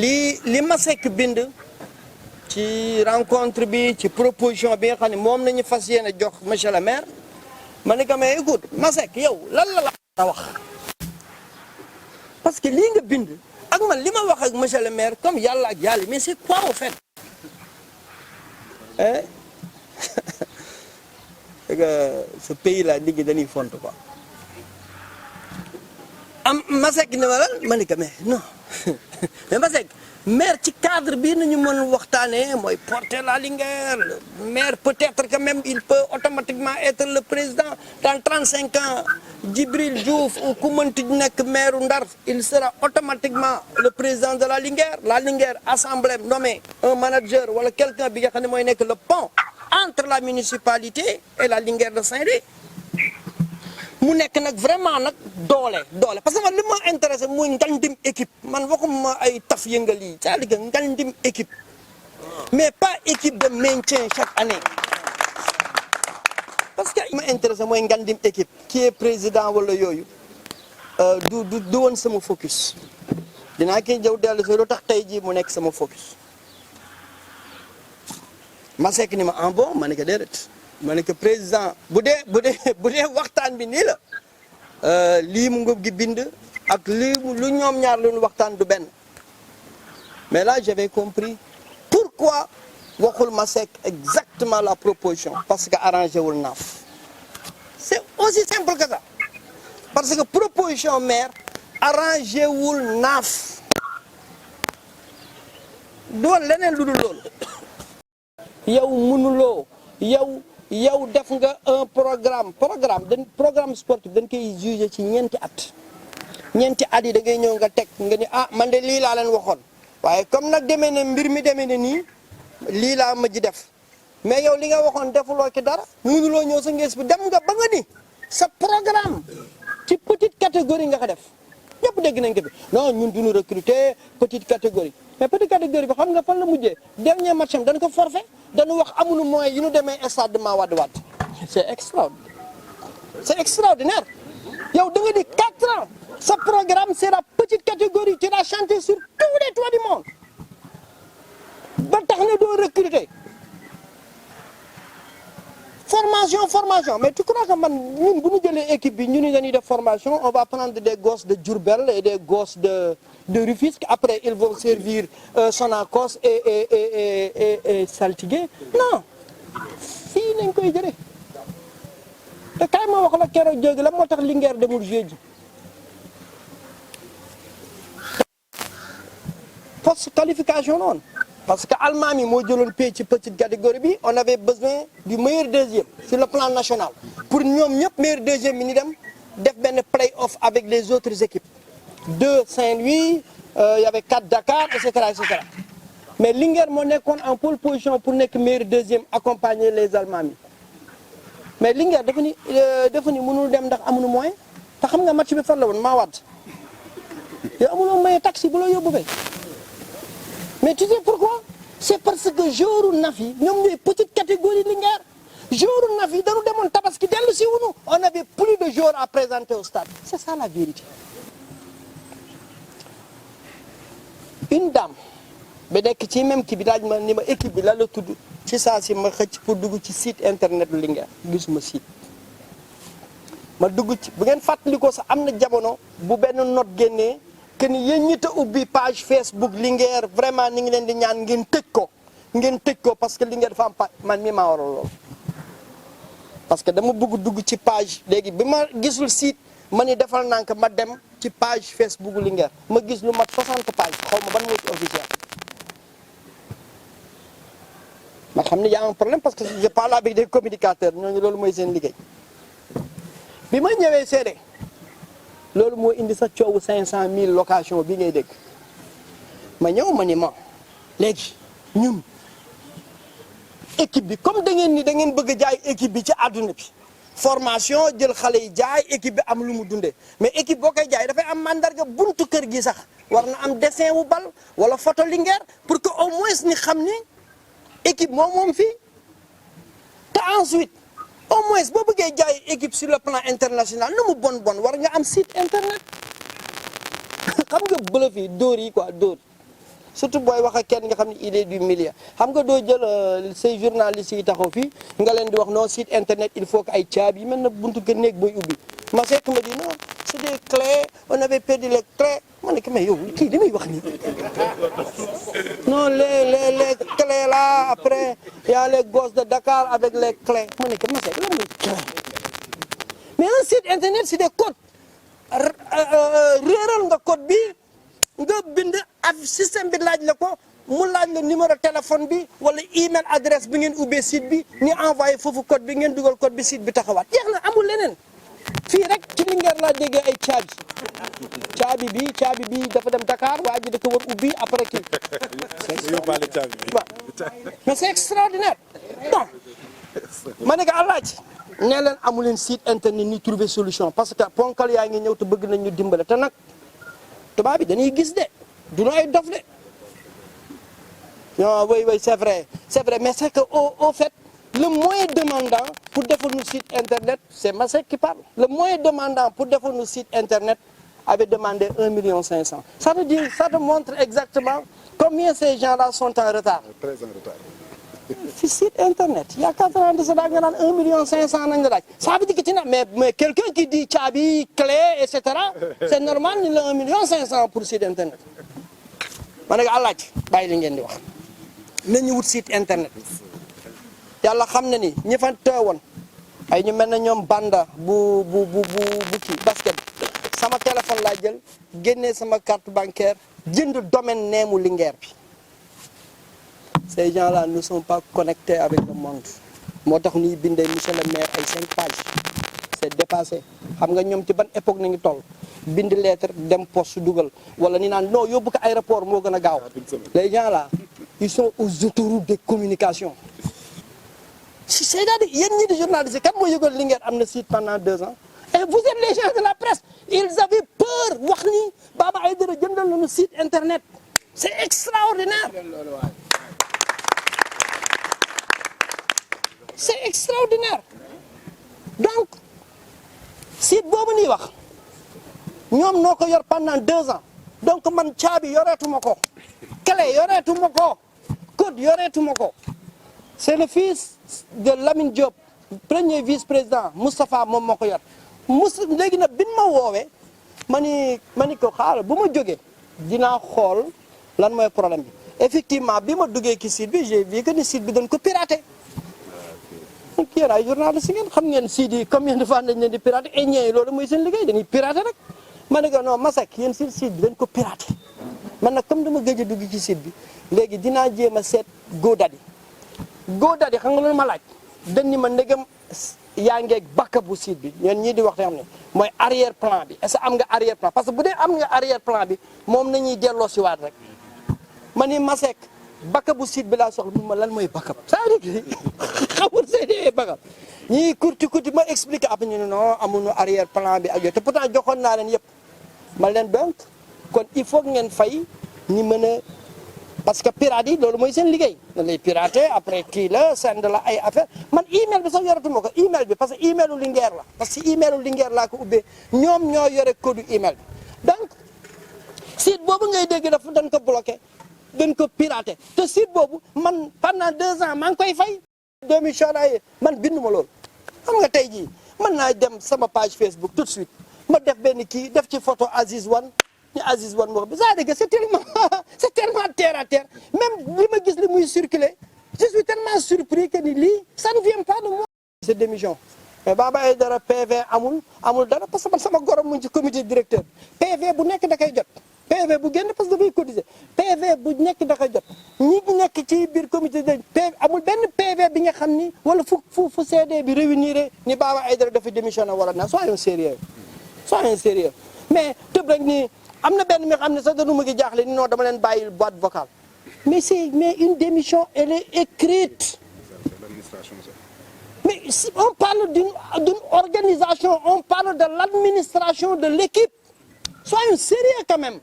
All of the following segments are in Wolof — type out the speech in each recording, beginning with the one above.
li Masseck bind ci rencontre bi ci proposition bi nga xam ne moom nañu fas yéene jox monsieur le maire ma ne ko mais écoute Masseck yow lan la wax parce que lii nga bind ak man li ma wax ak monsieur le maire comme yàlla ak yàlla mais c'est quoi au fait c'est que ce pays là nit ñi dañuy font quoi am Masseck ne ma lan ma ne ko mais non mais Masseck maire ci cadre bi nañu mën waxtaanee mooy porter la Linguère le maire peut-être que même il peut automatiquement être le président dans 35 ans Djibril Diouf ou ku mënti nekk maire Ndar il sera automatiquement le président de la Linguère assemblée nommé un manager wala quelqu'un bi nga xam ne mooy nekk le pont entre la municipalité et la Linguère de Saint-Louis mu nekk nag vraiment nag doole parce que man li ma intéressé muy ngandim équipe man waxuma ay taf yëngal yi c'est-à-dire que ngandim équipe mais pas équipe de maintien chaque année parce que li ma intéressé mooy ngandim équipe qui est président wala yooyu du woon sama focus dinaa koy jëw dellu si lu tax tey jii mu nekk sama focus Masseck ni ma en bon ma ne ko déedéet ma ne ko président bu dee waxtaan bi nii la lii mu ngóob gi bind ak lii lu ñoom ñaar lu ñu waxtaan du benn mais là j'avais compris pourquoi waxul Masseck exactement la proposition parce que arrangé wul naaf c'est aussi simple que ça parce que proposition maire arrangé wul naaf doon leneen lu dul loolu yow mënuloo yow def nga un programme sportif dañ koy jugé ci ñeenti at yi da ngay ñëw nga teg nga ni ah man de lii laa leen waxoon waaye comme nag demee ne mbir mi demee ne nii lii laa mujj def mais yow li nga waxoon defuloo ci dara mënuloo ñëw sa ngees bi dem nga ba nga ni sa programme ci petite catégorie nga ko def ñëpp dégg nañ ko bi non ñun duñu recruter petite catégorie mais petite catégorie bi xam nga fan la mujjee dernier match am dañ ko forfait dañu wax amuñu moyen yu ñu demee stade de Mawade Wade c'est extraordinaire yow da nga di 4 ans sa programme c'est la petite catégorie tu l'as chanté sur tous les toits du monde ba tax na doo recruter formation mais tu crois que man ñun bu ñu jëlee équipe bi ñu ni dañuy def formation on va prendre des gosses de Diourbel et des gosses de Rufisque après ils vont servir Sonacos et Saltigué non fii nañ koy jëlee te kay ma wax la keroog jóge la moo tax Linguère demul jouer ji poste qualification noonu parce que Almami moo jëloon pay ci petite catégorie bi on avait besoin du meilleur deuxième sur le plan national pour ñoom ñëpp meilleur deuxième bi ñu dem def benn play-off avec les autres équipes 2 Saint-Louis il y avait 4 Dakar et cetera mais Linguère moo nekkoon en pole position pour nekk meilleur deuxième accompagner les Almami mais Linguère dafa ni mënul dem ndax amuñu moyen te xam nga match bi fan la woon Mawade yow amuloo moyen taxi bu la yóbbu fay mais tu sais pourquoi c'est parce que jouru naf yi ñoom ñooy petite catégorie Linguère jouru naf yi dañu demoon tabaski dellu si wuñu on avait plus de jours à présenter au stade c'est ça la vérité une dame ba nekk ci même kii bi laaj ma ni ma équipe bi la tudd ci saa si ma xëcc pour dugg ci site internet Linguère gisuma site ma dugg ci bu ngeen fàttalikoo sax am na jamono bu benn note génnee que ni yéen ñi ta ubbi page Facebook Linguère vraiment ni ngi leen di ñaan ngeen tëj ko parce que Linguère dafa am man mi maa waral lool parce que dama bëgg dugg ci page léegi bi ma gisul site ma ni defal nank ma dem ci page Facebook Linguère ma gis lu mat 60 page xaw ma ban moo ci officiel ma xam ne y a un problème parce que je parle avec des communicateurs ñooñu loolu mooy seen liggéey bi ma ñëwee seede loolu moo indi sa coowu 500 000 location bi ngay dégg ma ñëw ma ni ma léegi ñun équipe bi comme da ngeen bëgg a jaay équipe bi ci àdduna bi formation jël xale yi jaay équipe bi am lu mu dundee mais équipe boo koy jaay dafay am mandarga buntu kër gi sax war na am dessin wu bal wala photo Linguère pour que au moins ni xam ni équipe moom fii te ensuite au moins boo bëggee jaay équipe sur le plan international nu mu bon war nga am site internet xam nga bluff yi dóor yi quoi dóor surtout booy wax ak kenn nga xam ne il est du milieu xam nga doo jël say journalistes yi taxaw fii nga leen di wax non site internet il faut que ay caabi yi mel na buntu kër néeg booy ubbi ma sekk ma di non c'est des clés on avait perdu les clés ma ne ko mais yow kii li muy wax nii non les clés là après y a les gosses de Dakar avec les clés ma ne ko ma sekk lan mooy clé mais un site internet c'est des codes réeral nga code bi nga bind ak système bi laaj la ko mu laaj la numéro téléphone bi wala email adresse bi ngeen ubbee site bi ñu envoyé foofu code bi ngeen dugal code bi site bi taxawaat jeex na amul leneen fii rek ci Linguère laa déggee ay caabi bi dafa dem Dakar waa ji da ko war ubbi après kii mais c'est extraordinaire bon ma ne ko àllaaji nee leen amu leen site internet ni trouver solution parce que ponkal yaa ngi ñëw te bëgg nañ ñu dimbale te nag tubaab bi dañuy gis de du ay dof de non oui c'est vrai mais c'est que au fait le moins demandant pour defar nu site internet c'est Masek qui parle le moins demandant pour defar nu site internet avait demandé 1,5 million. Ça veut dire, ça te montre exactement combien ces gens-là sont en retard. Très en retard. Fi site internet il y a 4 ans de cela nga naan 1,5 million nañ la laaj ça veut dire que ci na mais quelqu'un qui dit caabi clé et cetera c'est normal ñu la 1,5 million pour site internet ma ne ko àllaaj bàyyi li ngeen di wax nañu wut site internet yàlla xam na ni ñi fa teewoon ay ñu mel ne ñoom banda bu kii basket sama téléphone laa jël génnee sama carte bancaire jënd domaine neemu Linguère bi ces gens-là ne sont pas connectés avec le monde moo tax ñuy bindee monsieur le maire ay 5 pages c'est dépassé xam nga ñoom ci ban époque nañu toll bind lettre dem poste dugal wala ni naan non yóbbu ko aéroport moo gën a gaaw les gens-là ils sont aux autoroutes de communication c'est-à-dire yéen ñi di journaliste kan moo yëgal Linguère am na site pendant 2 ans et vous êtes les gens de la presse ils avaient peur wax ni Baba Aïdara jëndal nañu site internet c'est extraordinaire c'est extraordinaire donc site boobu ñuy wax ñoom noo ko yor pendant 2 ans donc man caabi yoreetuma ko clé yoreetuma ko code yoreetuma ko c'est le fils de Lamine Diop premier vice-président Moustapha moom moo ko yor léegi nag bi ma woowee ma ni ko xaaral bu ma jógee dinaa xool lan mooy problème bi effectivement bi ma duggee ci site bi j'ai vu que ni site bi dañ ko piraté kii yéen ay journaliste ngeen xam ngeen site yi combien de fois dañ leen di piraté et ñeey loolu mooy seen liggéey dañuy piraté rek ma ne ko non Masek yéen site bi dañ ko piraté man nag comme dama gëj a dugg ci site bi léegi dinaa jéem a seet GoDaddy xam nga loolu ma laaj dañ ni ma ndegam yaa ngeeg bakka bu site bi ñeen ñii di wax xam ne mooy arrière plan bi est-ce que am nga arrière plan parce que bu dee am nga arrière plan bi moom nañuy delloo si waat rek ma ni Masek bakka bu site bi laa soxla mun ma lan mooy bakka ça veut dire xamul see bakka ñii kurti ma expliqué après ñu ne non amuñu arrière plan bi ak yooyu te pourtant joxoon naa leen yëpp ma leen donc kon il faut ngeen fay ñi mën a parce que pirate yi loolu mooy seen liggéey da lay pirater après kii la send la ay affaire man email bi sax yoratuma ko email bi parce que emailu Linguère la parce que emailu Linguère laa ko ubbee ñoom ñoo yore code email bi donc site boobu ngay dégg dafa dañ ko bloqué dañ ko pirater te site boobu man pendant 2 ans maa ngi koy fay 2000 charaye man binduma loolu xam nga tey jii mën naa dem sama page Facebook tout de suite ma def benn kii def ci photo Aziz Wane ni Aziz Wane moo xam c'est-à-dire que c'est tellement terre à terre même li ma gis li muy circuler je suis tellement surpris que ni lii ça ne vient pas de moi cette démission mais Baba Aïdara PV amul dara parce que man sama gorom mu ci comité directeur PV bu nekk da koy jot PV bu génn parce que dafay cotiser PV bu nekk da koy jot ñi nekk ci biir comité de PV amul benn PV bi nga xam ni wala fu CD bi réunir ni Baba Aïdara dafa démissionné wala na soyons sérieux mais tëb rek ni am na benn mi xam ne sax dañu ma ngi jaaxle ni non dama leen bàyyi boîte vocale mais une démission elle est écrite mais si on parle d'une organisation on parle de l'administration de l'équipe soyons sérieux quand même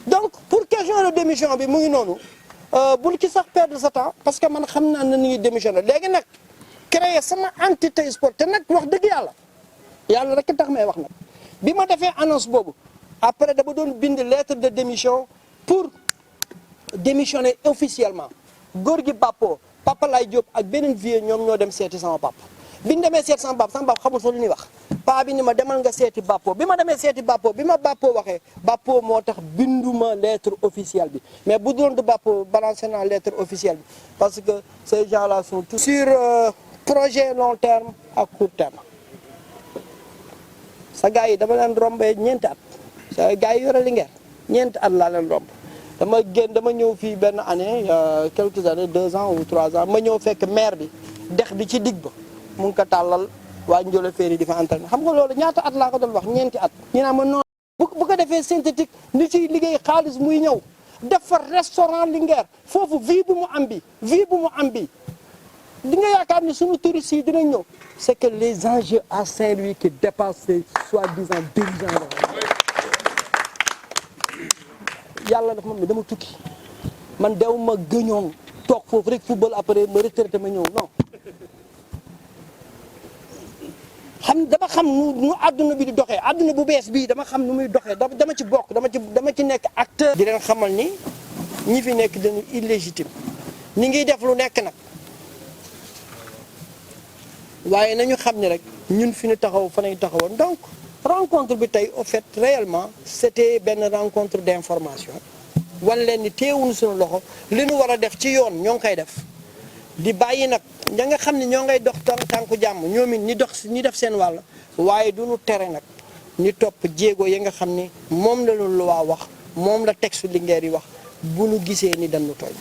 donc pour question de démission bi mu ngi noonu bul ki sax perdre sa temps parce que man xam naa ne ni ngi démissionné léegi nag créer sama entité sport te nag wax dëgg yàlla rek tax may wax nag bi ma defee annonce boobu après dama doon bind lettre de démission pour démissionner officiellement góor gi Bappo Papa Lay Diop ak beneen vieux ñoom ñoo dem seeti sama papa bi ñu demee seeti sama papa xamul fa lu ñuy wax paa bi ni ma demal nga seeti Bappo bi ma demee seeti Bappo bi ma Bappo waxee Bappo moo tax binduma lettre officielle bi mais bu doon du Bappo balancé naa lettre officielle bi parce que ces gens-là sont tous sur projet long terme ak court terme sa gars yi dama leen rombee ñeenti at sa gars yi yore Linguère ñeenti at laa leen romb dama ñëw fii benn année quelques années 2 ans ou 3 ans ma ñëw fekk maire bi dex bi ci digg ba mu ngi ko tàllal waa Ndiolé Féeri di fa entraîné xam nga loolu ñaata at laa ko doon wax ñeenti at ñu naan ma noonu bu ko defee synthétique ni ciy liggéey xaalis muy ñëw def fa restaurant Linguère foofu vie bu mu am bi di nga yaakaar ni suñu touristes yi dinañ ñëw c'est que les enjeux à Saint-Louis qui dépassent ces soi-disant dirigeants yàlla dafa moom ne dama tukki man dew ma gëñoon toog foofu rek football après ma retraité ma ñëw non dama xam nu àdduna bi di doxee àdduna bu bees bii dama xam nu muy doxee dama ci bokk dama ci nekk acteur di leen xamal ni ñi fi nekk dañu illégitime ñi ngi def lu nekk nag waaye nañu xam ni rek ñun fi ñu taxaw fa nañ taxawoon donc rencontre bi tey au fait réellement c'était benn rencontre d'information wan leen ni teewuñu suñu loxo li ñu war a def ci yoon ñoo ngi koy def di bàyyi nag ña nga xam ne ñoo ngay dox tànku jàmm ñoom it ñi def seen wàll waaye du ñu tere nag ñu topp jéego yi nga xam ni moom la ñu loi wax moom la texte Linguère yi wax bu ñu gisee ni dañu tooñ